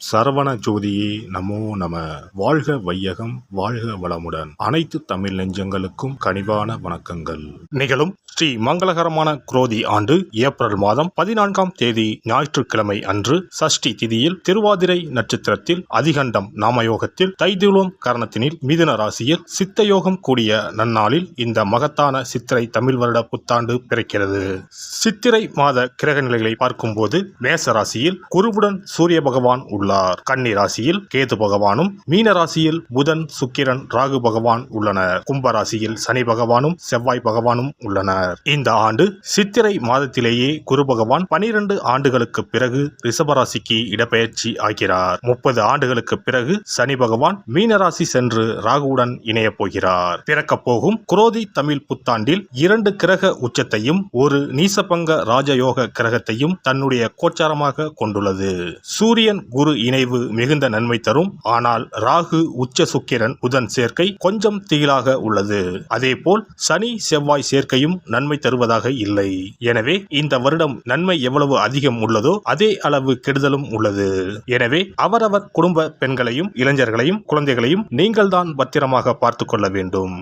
சரவண ஜோதியே நமோ நம. வாழ்க வையகம், வாழ்க வளமுடன். அனைத்து தமிழ் நெஞ்சங்களுக்கும் கனிவான வணக்கங்கள். நிகழும் ஸ்ரீ மங்களகரமான குரோதி ஆண்டு ஏப்ரல் மாதம் 14ஆம் தேதி ஞாயிற்றுக்கிழமை அன்று சஷ்டி திதியில் திருவாதிரை நட்சத்திரத்தில் அதிகண்டம் நாமயோகத்தில் தைதுளம் கரணத்தினில் மிதுன ராசியில் சித்தயோகம் கூடிய நன்னாளில் இந்த மகத்தான சித்திரை தமிழ் வருட புத்தாண்டு பிறக்கிறது. சித்திரை மாத கிரக நிலைகளை பார்க்கும்போது மேச ராசியில் குருவுடன் சூரிய பகவான் உள்ளார். கன்னி ராசியில் கேது பகவானும், மீன ராசியில் புதன், சுக்கிரன், ராகு பகவான் உள்ளனர். கும்ப ராசியில் சனி பகவானும் செவ்வாய் பகவானும் உள்ளனர். இந்த ஆண்டு சித்திரை மாதத்திலேயே குரு பகவான் 12 ஆண்டுகளுக்கு பிறகு ரிஷபராசிக்கு இடப்பெயர்ச்சி ஆகிறார். 30 ஆண்டுகளுக்கு பிறகு சனி பகவான் மீனராசி சென்று ராகுவுடன் இணைய போகிறார். பிறக்க போகும் குரோதி தமிழ் புத்தாண்டில் 2 கிரக உச்சத்தையும் ஒரு நீசபங்க ராஜயோக கிரகத்தையும் தன்னுடைய கோச்சாரமாக கொண்டுள்ளது. சூரியன் குரு இணைவு மிகுந்த நன்மை தரும். ஆனால் ராகு, உச்ச சுக்கிரன், புதன் சேர்க்கை கொஞ்சம் திகிலாக உள்ளது. அதேபோல் சனி செவ்வாய் சேர்க்கையும் நன்மை தருவதாக இல்லை. எனவே இந்த வருடம் நன்மை எவ்வளவு அதிகம் உள்ளதோ அதே அளவு கெடுதலும் உள்ளது. எனவே அவரவர் குடும்ப பெண்களையும் இளைஞர்களையும் குழந்தைகளையும் நீங்கள் தான் பத்திரமாக பார்த்து கொள்ள வேண்டும்.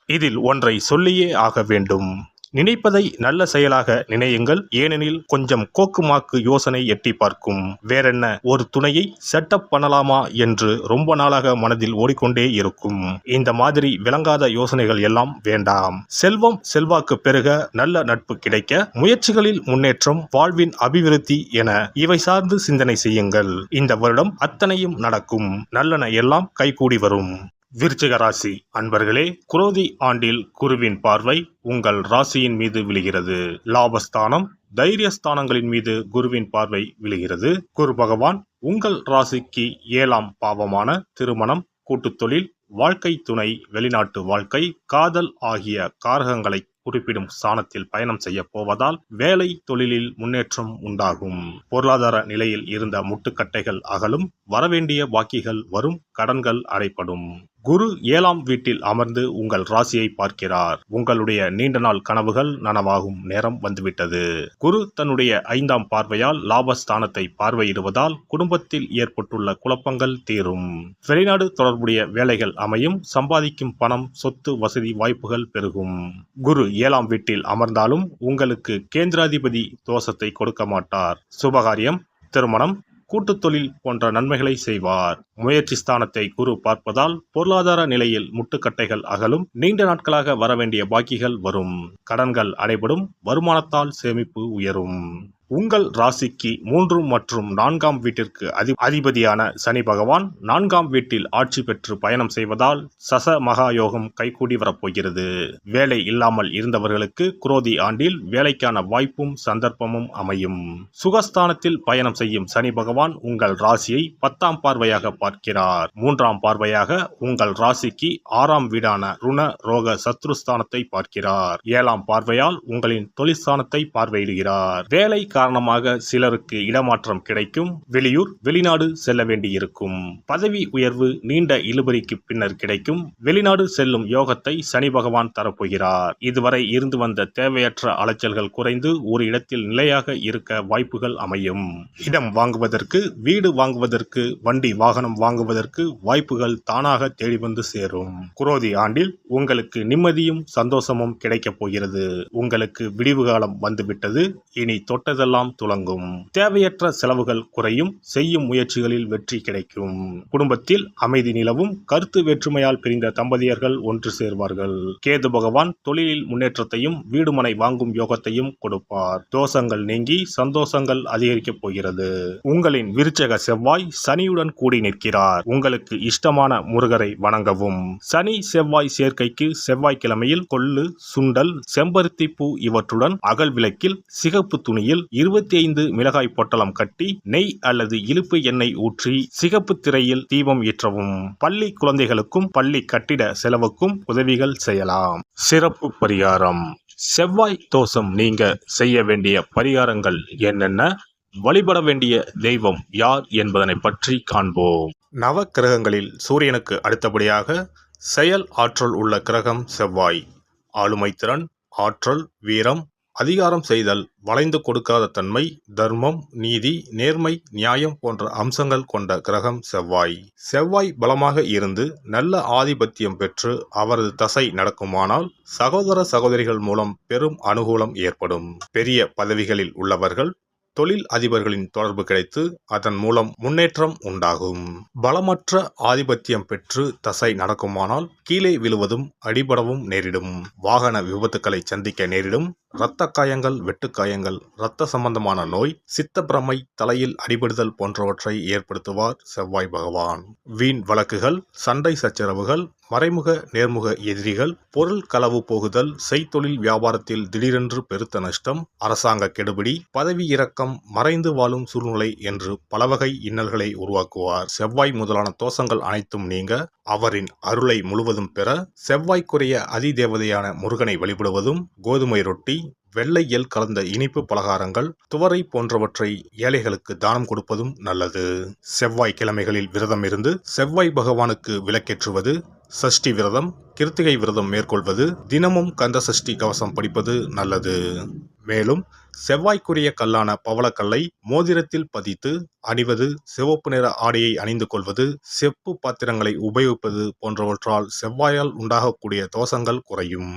இதில் ஒன்றை சொல்லியே ஆக வேண்டும். நினைப்பதை நல்ல செயலாக நினையுங்கள். ஏனெனில் கொஞ்சம் கோக்குமாக்கு யோசனை எட்டி பார்க்கும். வேறென்ன, ஒரு துணையை செட்டப் பண்ணலாமா என்று ரொம்ப நாளாக மனதில் ஓடிக்கொண்டே இருக்கும். இந்த மாதிரி விளங்காத யோசனைகள் எல்லாம் வேண்டாம். செல்வம் செல்வாக்கு பெருக, நல்ல நட்பு கிடைக்க, முயற்சிகளில் முன்னேற்றம், வாழ்வின் அபிவிருத்தி என இவை சார்ந்து சிந்தனை செய்யுங்கள். இந்த வருடம் அத்தனையும் நடக்கும். நல்லன எல்லாம் கைகூடி வரும். விருச்சிக ராசி அன்பர்களே, குரோதி ஆண்டில் குருவின் பார்வை உங்கள் ராசியின் மீது விழுகிறது. லாபஸ்தானம், தைரியஸ்தானங்களின் மீது குருவின் பார்வை விழுகிறது. குரு பகவான் உங்கள் ராசிக்கு 7ஆம் பாவமான திருமணம், கூட்டுத் தொழில், வாழ்க்கை துணை, வெளிநாட்டு வாழ்க்கை, காதல் ஆகிய காரகங்களை குறிப்பிடும் ஸ்தானத்தில் பயணம் செய்ய போவதால் வேலை தொழிலில் முன்னேற்றம் உண்டாகும். பொருளாதார நிலையில் இருந்த முட்டுக்கட்டைகள் அகலும். வரவேண்டிய பாக்கிகள் வரும். கடன்கள் அடைப்படும். குரு 7ஆம் வீட்டில் அமர்ந்து உங்கள் ராசியை பார்க்கிறார். உங்களுடைய நீண்ட நாள் கனவுகள் நனவாகும் நேரம் வந்துவிட்டது. குரு தன்னுடைய 5ஆம் பார்வையால் லாபஸ்தானத்தை பார்வையிடுவதால் குடும்பத்தில் ஏற்பட்டுள்ள குழப்பங்கள் தீரும். வெளிநாடு தொடர்புடைய வேலைகள் அமையும். சம்பாதிக்கும் பணம், சொத்து, வசதி வாய்ப்புகள் பெருகும். குரு 7ஆம் வீட்டில் அமர்ந்தாலும் உங்களுக்கு கேந்திராதிபதி தோஷத்தை கொடுக்க மாட்டார். சுபகாரியம், திருமணம், கூட்டுத் தொழில் போன்ற நன்மைகளை செய்வார். முயற்சி ஸ்தானத்தை குரு பார்ப்பதால் பொருளாதார நிலையில் முட்டுக்கட்டைகள் அகலும். நீண்ட நாட்களாக வரவேண்டிய பாக்கிகள் வரும். கடன்கள் அடைபடும். வருமானத்தால் சேமிப்பு உயரும். உங்கள் ராசிக்கு 3 மற்றும் 4ஆம் வீட்டிற்கு அதிபதியான சனி பகவான் 4ஆம் வீட்டில் ஆட்சி பெற்று பயணம் செய்வதால் சச மகாயோகம் கைகூடி வரப்போகிறது. வேலை இல்லாமல் இருந்தவர்களுக்கு குரோதி ஆண்டில் வேலைக்கான வாய்ப்பும் சந்தர்ப்பமும் அமையும். சுகஸ்தானத்தில் பயணம் செய்யும் சனி பகவான் உங்கள் ராசியை 10ஆம் பார்வையாக பார்க்கிறார். 3ஆம் பார்வையாக உங்கள் ராசிக்கு 6ஆம் வீடான ருண ரோக சத்ருஸ்தானத்தை பார்க்கிறார். 7ஆம் பார்வையால் உங்களின் தொழிற்ஸ்தானத்தை பார்வையிடுகிறார். வேலை காரணமாக சிலருக்கு இடமாற்றம் கிடைக்கும். வெளியூர், வெளிநாடு செல்ல வேண்டியிருக்கும். பதவி உயர்வு நீண்ட இழுபறிக்கு பின்னர் கிடைக்கும். வெளிநாடு செல்லும் யோகத்தை சனி பகவான் தரப்போகிறார். இதுவரை இருந்து வந்த தேவையற்ற அலைச்சல்கள் குறைந்து ஒரு இடத்தில் நிலையாக இருக்க வாய்ப்புகள் அமையும். இடம் வாங்குவதற்கு, வீடு வாங்குவதற்கு, வண்டி வாகனம் வாங்குவதற்கு வாய்ப்புகள் தானாக தேடி வந்து சேரும். குரோதி ஆண்டில் உங்களுக்கு நிம்மதியும் சந்தோஷமும் கிடைக்கப் போகிறது. உங்களுக்கு விடிவு காலம் வந்துவிட்டது. இனி தொட்டதெல்லாம் துலங்கும். தேவையற்ற செலவுகள் குறையும். செய்யும் முயற்சிகளில் வெற்றி கிடைக்கும். குடும்பத்தில் அமைதி நிலவும். கருத்து வேற்றுமையால் பிரிந்த தம்பதியர்கள் ஒன்று சேர்வார்கள். கேது பகவான் தொழிலில் முன்னேற்றத்தையும் வீடுமனை வாங்கும் யோகத்தையும் கொடுப்பார். தோஷங்கள் நீங்கி சந்தோஷங்கள் அதிகரிக்கப் போகிறது. உங்களின் விருச்சக செவ்வாய் சனியுடன் கூடி நிற்கிறார். உங்களுக்கு இஷ்டமான முருகரை வணங்கவும். சனி செவ்வாய் சேர்க்கைக்கு செவ்வாய்க்கிழமையில் கொள்ளு, சுண்டல், செம்பருத்தி பூ இவற்றுடன் அகல் விளக்கில் சிகப்பு துணியில் 25 மிளகாய் பொட்டலம் கட்டி நெய் அல்லது இலுப்பு எண்ணெய் ஊற்றி சிகப்பு திரையில் தீபம் ஏற்றவும். பள்ளி குழந்தைகளுக்கும் பள்ளி கட்டிட செலவுக்கும் உதவிகள் செய்யலாம். சிறப்பு பரிகாரம். செவ்வாய் தோஷம் நீங்க செய்ய வேண்டிய பரிகாரங்கள் என்னென்ன, வழிபட வேண்டிய தெய்வம் யார் என்பதனை பற்றி காண்போம். நவ கிரகங்களில் சூரியனுக்கு அடுத்தபடியாக செயல் ஆற்றல் உள்ள கிரகம் செவ்வாய். ஆளுமை திறன், ஆற்றல், வீரம், அதிகாரம் செய்தல், வளைந்து கொடுக்காத தன்மை, தர்மம், நீதி, நேர்மை, நியாயம் போன்ற அம்சங்கள் கொண்ட கிரகம் செவ்வாய். செவ்வாய் பலமாக இருந்து நல்ல ஆதிபத்தியம் பெற்று அவரது தசை நடக்குமானால் சகோதர சகோதரிகள் மூலம் பெரும் அனுகூலம் ஏற்படும். பெரிய பதவிகளில் உள்ளவர்கள் தொழில் அதிபர்களின் தொடர்பு கிடைத்து அதன் மூலம் முன்னேற்றம் உண்டாகும். பலமற்ற ஆதிபத்தியம் பெற்று தசை நடக்குமானால் கீழே விழுவதும் அடிபடவும் நேரிடும். வாகன விபத்துக்களை சந்திக்க நேரிடும். இரத்த காயங்கள், வெட்டுக்காயங்கள், இரத்த சம்பந்தமான நோய், சித்தப்பிரமை, தலையில் அடிபடுதல் போன்றவற்றை ஏற்படுத்துவார் செவ்வாய் பகவான். வீண் வழக்குகள், சண்டை சச்சரவுகள், மறைமுக நேர்முக எதிரிகள், பொருள் களவு போகுதல், செய்தொழில் வியாபாரத்தில் திடீரென்று பெருத்த நஷ்டம், அரசாங்க கெடுபிடி, பதவி இறக்கம், மறைந்து வாழும் சூழ்நிலை என்று பலவகை இன்னல்களை உருவாக்குவார். செவ்வாய் முதலான தோஷங்கள் அனைத்தும் நீங்க அவரின் அருளை முழுவதும் பெற செவ்வாய்க்குரிய அதிதேவதையான முருகனை வழிபடுவதும், கோதுமை ரொட்டி, வெள்ளை எள் கலந்த இனிப்பு பலகாரங்கள், துவரை போன்றவற்றை ஏழைகளுக்கு தானம் கொடுப்பதும் நல்லது. செவ்வாய் கிழமைகளில் விரதம் இருந்து செவ்வாய் பகவானுக்கு விளக்கேற்றுவது, சஷ்டி விரதம், கிருத்திகை விரதம் மேற்கொள்வது, தினமும் கந்த சஷ்டி கவசம் படிப்பது நல்லது. மேலும் செவ்வாய்க்குரிய கல்லான பவளக்கல்லை மோதிரத்தில் பதித்து அணிவது, சிவப்பு நிற ஆடையை அணிந்து கொள்வது, செப்பு பாத்திரங்களை உபயோகிப்பது போன்றவற்றால் செவ்வாயால் உண்டாகக்கூடிய தோஷங்கள் குறையும்.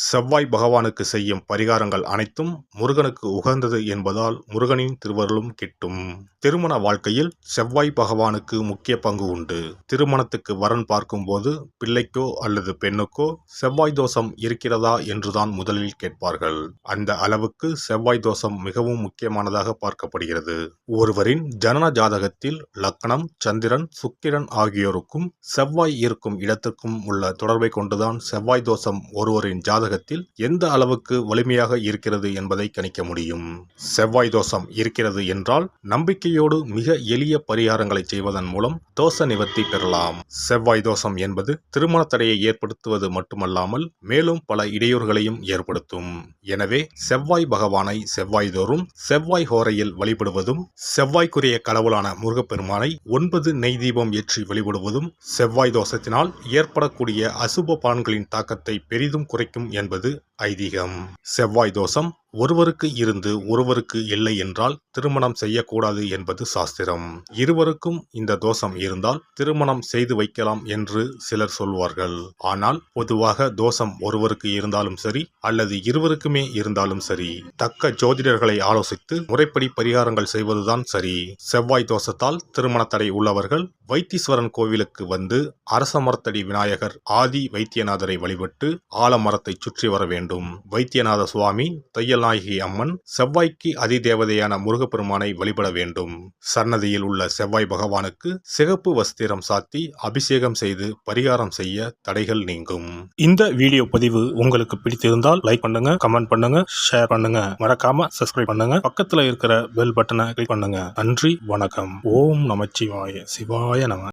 செவ்வாய் பகவானுக்கு செய்யும் பரிகாரங்கள் அனைத்தும் முருகனுக்கு உகந்தது என்பதால் முருகனின் திருவருளும் கிட்டும். திருமண வாழ்க்கையில் செவ்வாய் பகவானுக்கு முக்கிய பங்கு உண்டு. திருமணத்துக்கு வரன் பார்க்கும்போது பிள்ளைக்கோ அல்லது பெண்ணுக்கோ செவ்வாய் தோஷம் இருக்கிறதா என்றுதான் முதலில் கேட்பார்கள். அந்த அளவுக்கு செவ்வாய் தோஷம் மிகவும் முக்கியமானதாக பார்க்கப்படுகிறது. ஒருவரின் ஜனன ஜாதகத்தில் லக்னம், சந்திரன், சுக்கிரன் ஆகியோருக்கும் செவ்வாய் இருக்கும் இடத்துக்கும் உள்ள தொடர்பை கொண்டுதான் செவ்வாய் தோஷம் ஒருவரின் ஜாதகத்தில் எந்த அளவுக்கு வலிமையாக இருக்கிறது என்பதை கணிக்க முடியும். செவ்வாய் தோஷம் இருக்கிறது என்றால் நம்பிக்கையோடு மிக எளிய பரிகாரங்களை செய்வதன் மூலம் தோஷ நிவர்த்தி பெறலாம். செவ்வாய் தோஷம் என்பது திருமண தடையை ஏற்படுத்துவது மட்டுமல்லாமல் மேலும் பல இடையூறுகளையும் ஏற்படுத்தும். எனவே செவ்வாய் பகவானை செவ்வாய் தோறும் செவ்வாய் ஹோரையில் வழிபடுவதும், செவ்வாய்க்குரிய கடவுளான முருகப்பெருமானை 9 நெய் தீபம் ஏற்றி வழிபடுவதும் செவ்வாய் தோஷத்தினால் ஏற்படக்கூடிய அசுப பலன்களின் தாக்கத்தை பெரிதும் குறைக்கும் என்பது ஐதீகம். செவ்வாய் தோஷம் ஒருவருக்கு இருந்து ஒருவருக்கு இல்லை என்றால் திருமணம் செய்யக்கூடாது என்பது சாஸ்திரம். இருவருக்கும் இந்த தோஷம் இருந்தால் திருமணம் செய்து வைக்கலாம் என்று சிலர் சொல்வார்கள். ஆனால் பொதுவாக தோஷம் ஒருவருக்கு இருந்தாலும் சரி அல்லது இருவருக்குமே இருந்தாலும் சரி, தக்க ஜோதிடர்களை ஆலோசித்து முறைப்படி பரிகாரங்கள் செய்வதுதான் சரி. செவ்வாய் தோஷத்தால் திருமண தடை உள்ளவர்கள் வைத்தீஸ்வரன் கோவிலுக்கு வந்து அரச மரத்தடி விநாயகர் ஆதி வைத்தியநாதரை வழிபட்டு ஆலமரத்தை சுற்றி வர வேண்டும். வைத்தியநாத சுவாமி, தையல்நாயகி அம்மன், செவ்வாய்க்கு அதிதேவதையான முருகப்பெருமானை வழிபட வேண்டும். சன்னதியில் உள்ள செவ்வாய் பகவானுக்கு சிகப்பு வஸ்திரம் சாத்தி அபிஷேகம் செய்து பரிகாரம் செய்ய தடைகள் நீங்கும். இந்த வீடியோ பதிவு உங்களுக்கு பிடித்திருந்தால் லைக் பண்ணுங்க, கமெண்ட் பண்ணுங்க, ஷேர் பண்ணுங்க, மறக்காம சப்ஸ்கிரைப் பண்ணுங்க, பக்கத்துல இருக்கிற பெல் பட்டனை கிளிக் பண்ணுங்க. நன்றி, வணக்கம். ஓம் நமச்சிவாய. சிவாய நம.